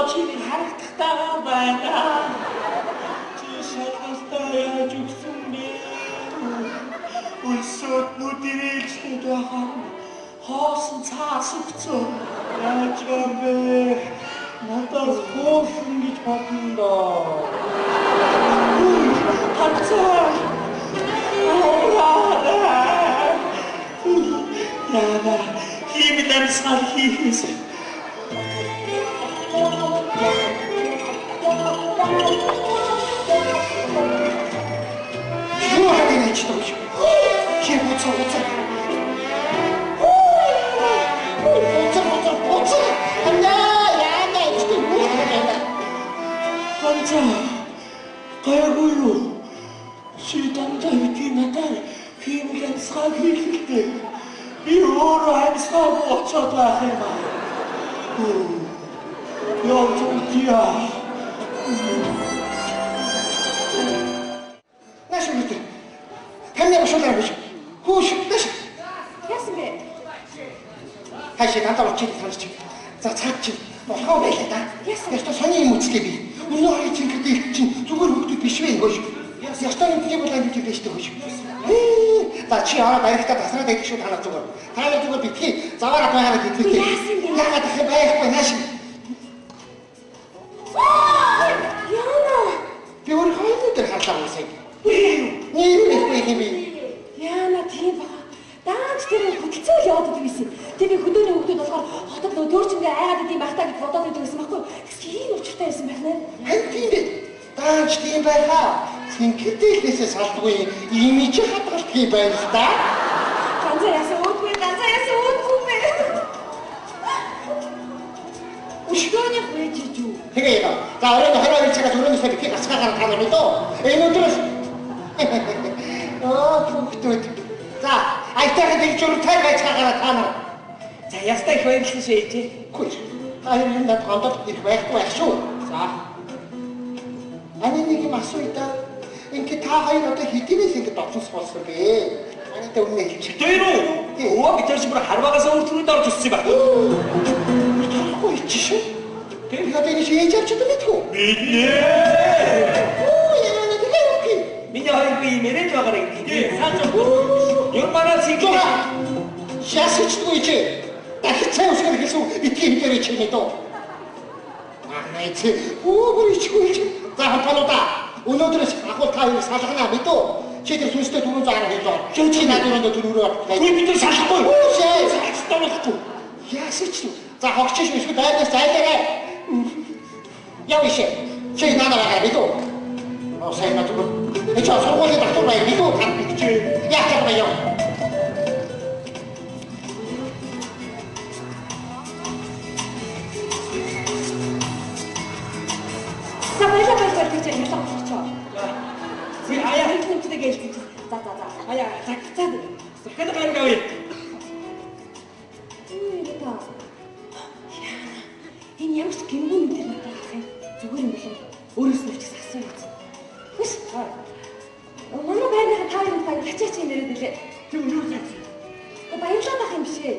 чийг харагдахтаа байна. Чи шалгалтаа яаж өгсөн бэ? Үлсөд нүдэрэлжлээд байгаа. Хоосон цаас өгцөө. Яаж юм бэ? Надаас хоосон гэж бодно доо. Харцаа. Яна, хиймэл амьсгал хийхээс. Юу хадын ачдаг юм? Чи буцаа. Буцаа. Яна ичдэг юу хадаа. Ханца. Гайгүй юу? Чи дамжаа үгүй надад хиймэл амьсгал хийхэлтэй. Би өөрөө амьсгал очоод байх юм аа. Яа чуутиа. Нааш мэт. Камера шулаа биш. Хөөш. Яасан бэ? Хашиг андаа очиж таньч. За цаад чи болохоо байлаа да. Ястаа сони юм үзлээ би. Өнөө хоёр чингэртэй чинь зүгээр хөвгдөд биш вэ хөөш. Ястаа нэг юм болоо гэж хэлсэн хөөш. За чи ороод баригтаа тасраад байдаг шүү танаа зүгээр. Танаа зүгээр битгий заваараа байгаад хэлээ. Яагаад их байхгүй нааш. Яна. Би өөр хойд дээр харлаа үсэй. Нэр. Яна тийм баа. Даанч тэр хөдөлцөөл яваад байсан. Тэр би хөдөөний хөвгдөд болохоор хотод нөө дөрчингээ айгаад идэм бахтаа гэж бодоод байдаг байсан байхгүй. Гэвч ийм учиртай байсан байх нэ. Харин тийм дээ. Даанч тийм байхаа. Цинкэртэйхээс салдгүй имиж хадгалтай байна л да. Ганцаа яасан өөдгүй бэ. Өшгөөний хөөж юу? Тэгээ яа. За оройн 22 цагаас өрөөнөөс би гацгаагаар та нар мэдөө. Энэ өдрөөс. Хүүхдүүд. За айтайгаад их зуртай гацгаагаар та нар. За ястай их баярлалаа шийдээ. Хөөж. Хайрын над гондод их байхгүй шүү. За. Ани нэг юм асууя да. Ингээд та хоёр одоо хэдийнээс ингээд довцсон болсон бэ? Манайтай өмнө хэлчих. Тэр үү? Өө би тэр чимээр харваагаас өөртөө орж өссөн байх. Ой чиш. Тэр одоо энэ хийж авч чадсан мэт үү? Биднээ. Яа нэг хэлэхгүй. Миний хоёр би мэрэж байгаа юм. Саач. Юу манаа сигээ. Ясчгүй чи. Дахиж цаа усгэр хэлсэн битгий хэмээрээ чи мэдөө. Манай чи бүр ичгүй чи. За хамталуудаа. Өнөөдрөөс ахвал та хоёрыг салгана мэдөө. Чи тэр сүнстэй 410 хэлээ. Чи надад төрөөрөө. Үгүй бид нар салахгүй. Салахгүй. Яасч. За хогчиш биш байнаас зайлаарай. Яв ишээ. Чи надад мэдөө. Сайн надад. Эч сургуулийн доктор бай мэдөө тань гэж. Яах вэ яа? Сабайла гэж ярьсан болчихоо. Би аяа хэлнэвчдэг ээж гэж. За. аяа Цагцаад. Сэхэд гайгүй. Энэ ямар ч гингүүн энэ надад ах юм. Зүгээр юм болов. Өөрөөс нь ч асуу юм. Хүс. Манай байрны та хоёрын баяр хачаач юм яриад үлээ. Юу юм? Баярлаад ах юм биш ээ.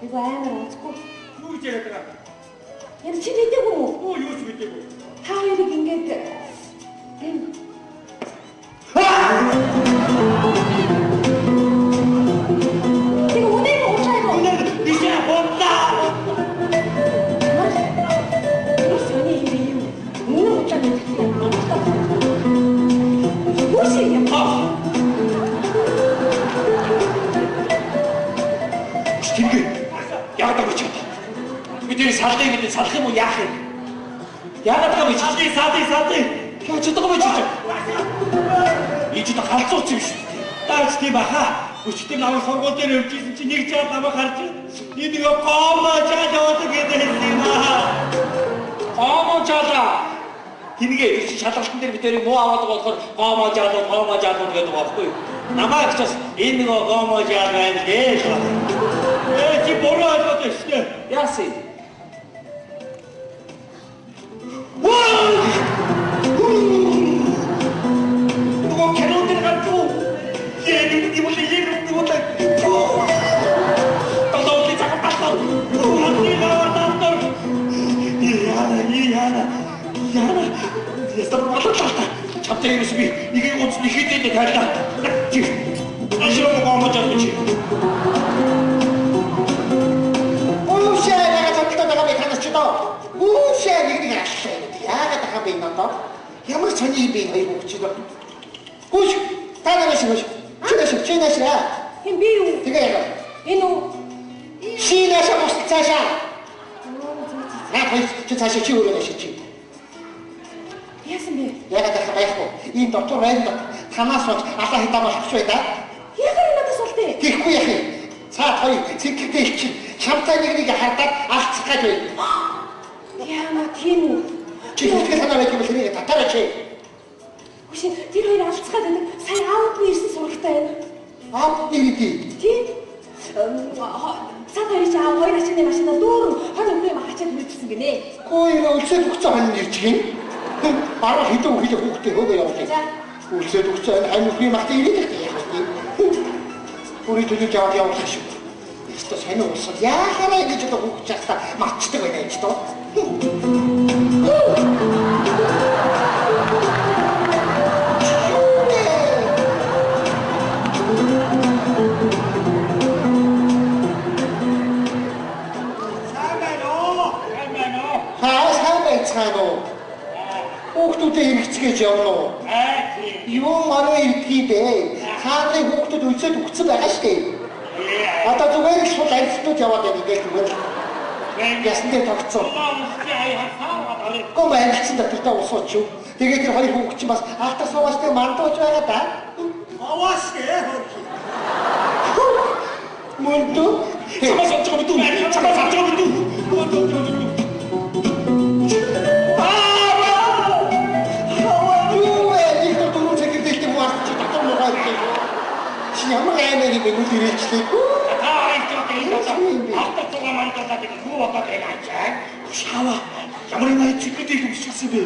Эго амар онцгүй. Юу гэж яриад байгаа? Яна чи мэдээгүй үү? Юу ч мэдээгүй. Та хоёрыг ингээд энэ Тэг үнэ юу уучаагаа? Үнэ биш ээ бонда. Юу сони юм. Үнэ уучаагаа гэдэг юм. Үгүй юм. Стингээ. Яагаад гэж бод. Бид энэ салдыг бид салах юм уу яах юм? Яагаад гэж салдыг. Яаж чадахгүй байж чи. Ичд галзууч юм шүү. Даач тийм баха. Өчтөр намайг сургууль дээр өвчсөн чи нэг жаа намайг харж энэ нэг гомоо жаад гэдэг юм аа. Гомоо жаала. Тингээ чи шалгалтын дээр бид тэрийг муу аваад байгаа болохоор гомоо жаад гэдэг байхгүй юу? Намайг ч бас энэ нэг гомоо жаад байна гэж. Чи бороо ойлгоод шүү дээ. Яасан? Яста ерөөс би нэгийг ууц нэхэдээ тайлаа. Ашиг гоомож авч. Уушаа яагаад цогтой байгаа бэ танаас ч доо. Уушаа нэг ашиг. Яагаад байгаа бэ надад? Ямар сони юм бэ хоёр хүүхэд доо. Ууш та нараш ууш. Чинашра. Хэн би юу? Тэгээ яа. Энэ үү? Шинаша бос цаашаа. Чи цаашаа чи өөрөө шиж чи. Яасан бэ? Яагаад така байхгүй. Энэ доктор байна да. Танаас бол алаа хитаа болохгүй бай да. Яагаад надаас болтой? Тэгэхгүй яах юм. Цаад хоёр цэгтэй чи чамтай нэг хардаад алцах гэж байна. Яама тийм үү? Чи ихтгэл санаа байх юм бол тэрийг татаарай чи. Хүшин тэр хоёр алцгаад байдаг. Сайн аавдны ирсэн сурагтай байна. Аав нэрийdi. Тийм. Цаад хоёр чаа хоёр ачааны машинаа дүүрэн хонь өмнө махачаад мэдсэн гинэ. Гой өлсөд өгцөө хань нэрч гин. Бараа хэдэн хилээ хүүхдээ хөөгөө явуулъя. Өлсөд өгцөө хань үхний махтай ирээд яах вэ? Өөрийн төлөв жаваад явуулах шүү. Ихтэй сайн уусаа. Яахаараа ингэж одоо хүүхд чахта матчдаг байна гэж доо. Цаано. Хүүхдүүдээ хэрэгцгээж явна уу? Юу манай ирдгий бэ? Хааны хүүхдүүд үлсэд өгцөн байгаа шүү дээ. Одоо зүгээр л шууд арилтууд яваад байна гэж зүгээр. Ясантай тогтцоо. Гом арилтсан дотор усууч юу. Тэгээд тэр хоёр хүүхд чинь бас алтар суугачтай мандууж байгаа да. Аваас гээ хөрхи. Мөнтөө. Чамаас онцгой мэдүү. Чамаас онцгой мэдүү. Ямар аймаг юм бэ нүдэрэлчлээ. Автоцоо мандуулаад юу бодоод байна ачаа? Шава. Ямар нэг цэцгэлийг өмсчихсэн бэ?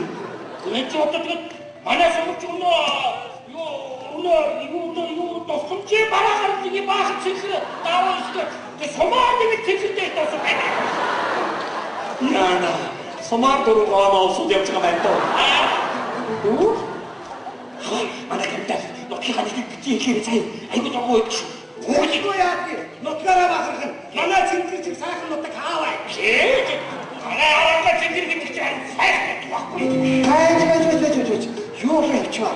Энд одоо манай сумч юу тосомч барахаар нэг баах цэцэр даваас гэ сумаар нэг цэцэртэй тосоо байна. Яна. Сумаар дөрөв гоо усууд явж байгаа байна тоо. Манай гэмтэл нотхихан нэг тийхээр цай айгуу догоо идэж. Өөчгөө яах вэ? Нотгаараа бахархан. Манай цэнхэр чиг сайхан нутаг хаавай. Араа цэнхэр гэдэг чинь сайхан байхгүй. Хайж. Юу хэлчихвэ?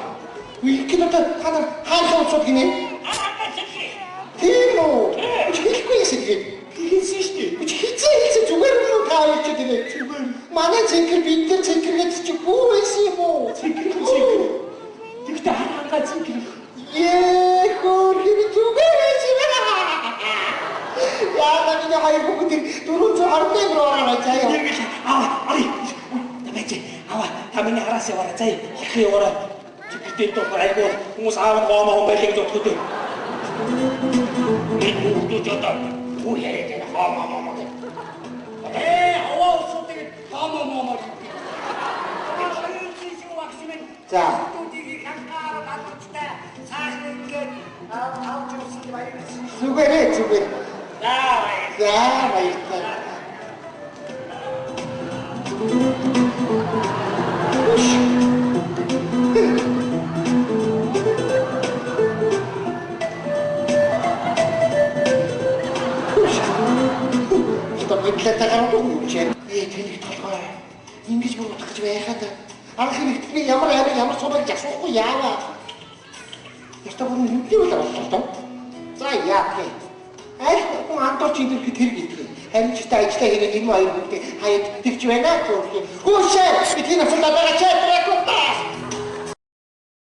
Үеийг одоо хаана уцаад гинэ? Араа цэнхэр. Тийм үү? Хэлэхгүй юм шиг. Хэлсэн шүү дээ. Хизээ зүгээр юу таавч дээ. Зүгээр. Манай цэнхэр бид нар цэнхэргээд чи бүү байсан юм уу? Цэнхэр. Тэгтээ хангаа цэнхэр. Хөрхи зүгээр юм. Яагаад энэ хоёр хүүхэд 410 евро заяа. Ари. Тамаач. Тамины хараас яваа заяа. Хохи яваа. Чигтэй тоо айгуу хүмүүс аав гоомоо байлиг дотгод. Нэг хүүхдүүд одоо юу яриад байна хоомоо. Аваа усуудыг хоомоо. За. Зүгээр. Баярлалаа. Одоо мэдлэтээр юм чи. Тэнийг толгой. Ингэж бодох гэж байхад анх нэгтгэл ямар сумыг асуухгүй яаваа. Ястаа бүр нүдний үл боллоо. За яах вэ? Айхгүй андууч энэ тэр гэдэг. Харин ч та ажиллаа хийгээд энэ хоёр хүүхдээ хаяад тэгж байна гэх юм. Хөөшөө би тийм асуулт байгаа ч яах вэ?